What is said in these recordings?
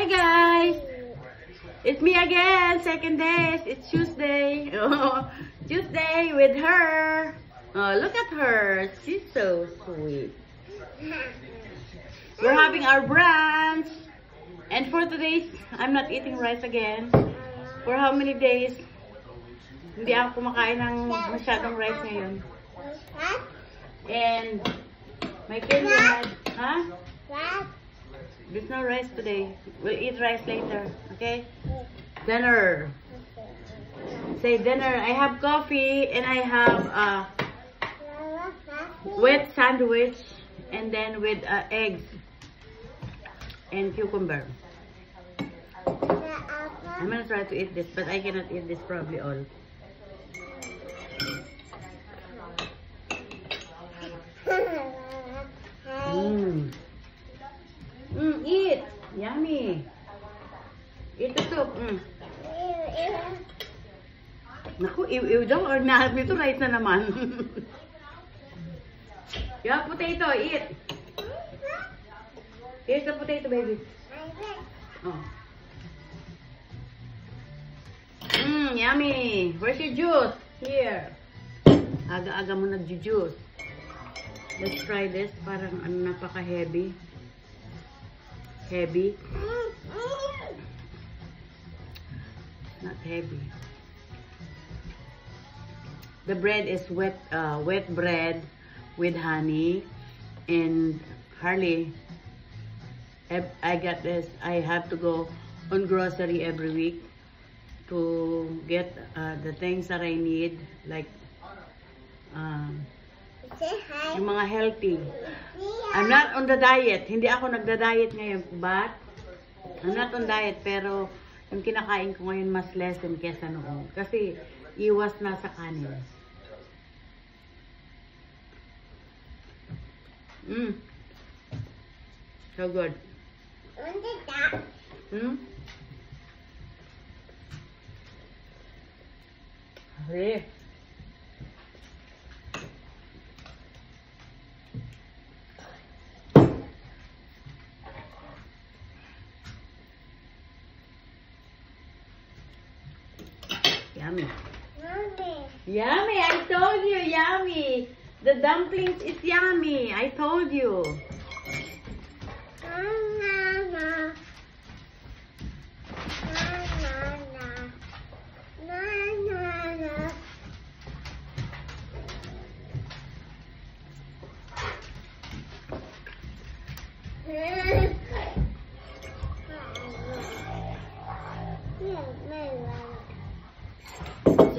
Hi guys! It's me again, second day. It's Tuesday. Tuesday with her. Oh, look at her. She's so sweet. We're having our brunch. And for today's, I'm not eating rice again. For how many days? Hindi ako kumakain ng masyadong rice ngayon. And my kid had, there's no rice today. We'll eat rice later, okay? Dinner. Say dinner. I have coffee and I have a wet sandwich and then with eggs and cucumber. I'm gonna try to eat this, but I cannot eat this probably all. Eat! Yummy! Eat the soup. Naku, iw daw. Or nahat nito, rice na naman. Yeah, potato, eat! Here's the potato, baby. Oh. Yummy! Where's your juice? Here. Aga-aga mo nag-juice. Let's try this. Parang napaka-heavy. Heavy. Not heavy. The bread is wet bread with honey. And Harley, I got this. I have to go on grocery every week to get the things that I need, like yung mga healthy. I'm not on the diet. Hindi ako nagda-diet ngayon, but I'm not on diet, pero yung kinakain ko ngayon mas lessen kesa noon. Kasi iwas na sa kanin. So good. Hey. Yummy. Yummy, I told you, yummy. The dumplings is yummy. I told you.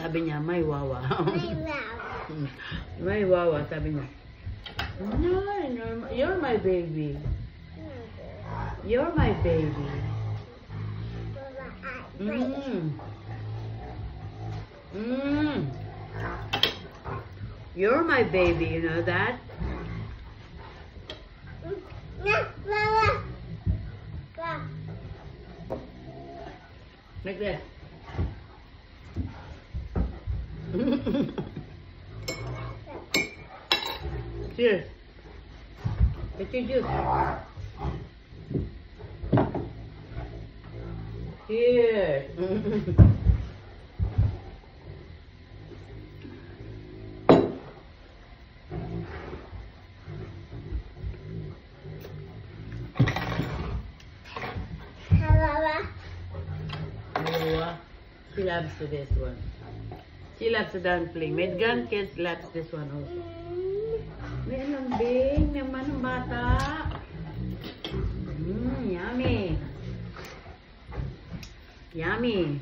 Sabi niya, may wawa. May wawa, sabi niya. No, you're my baby. You're my baby. You're my baby, you know that? Like this. Cheers. Get your juice. Cheers. She loves this one. She loves the dumpling. My grandkids loves this one also. May lambing naman ng bata. Yummy. Yummy.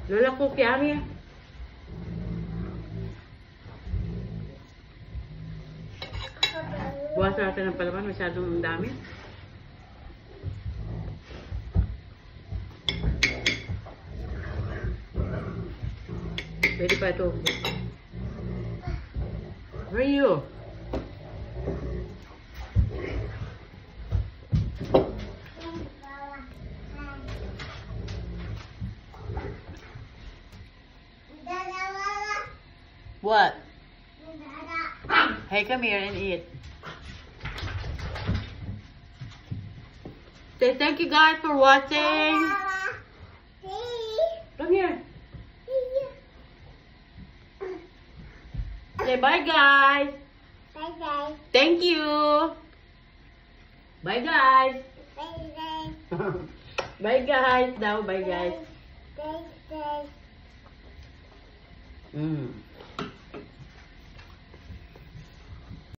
Lola Cook, yummy. Buwas natin ng palaman. Masyadong dami. Pwede pa ito. Where are you? What? Hey, come here and eat. Say thank you guys for watching. Come here. Say bye guys. Bye bye. Thank you. Bye guys. Bye bye. Bye guys. Now bye guys. Bye bye. Mm.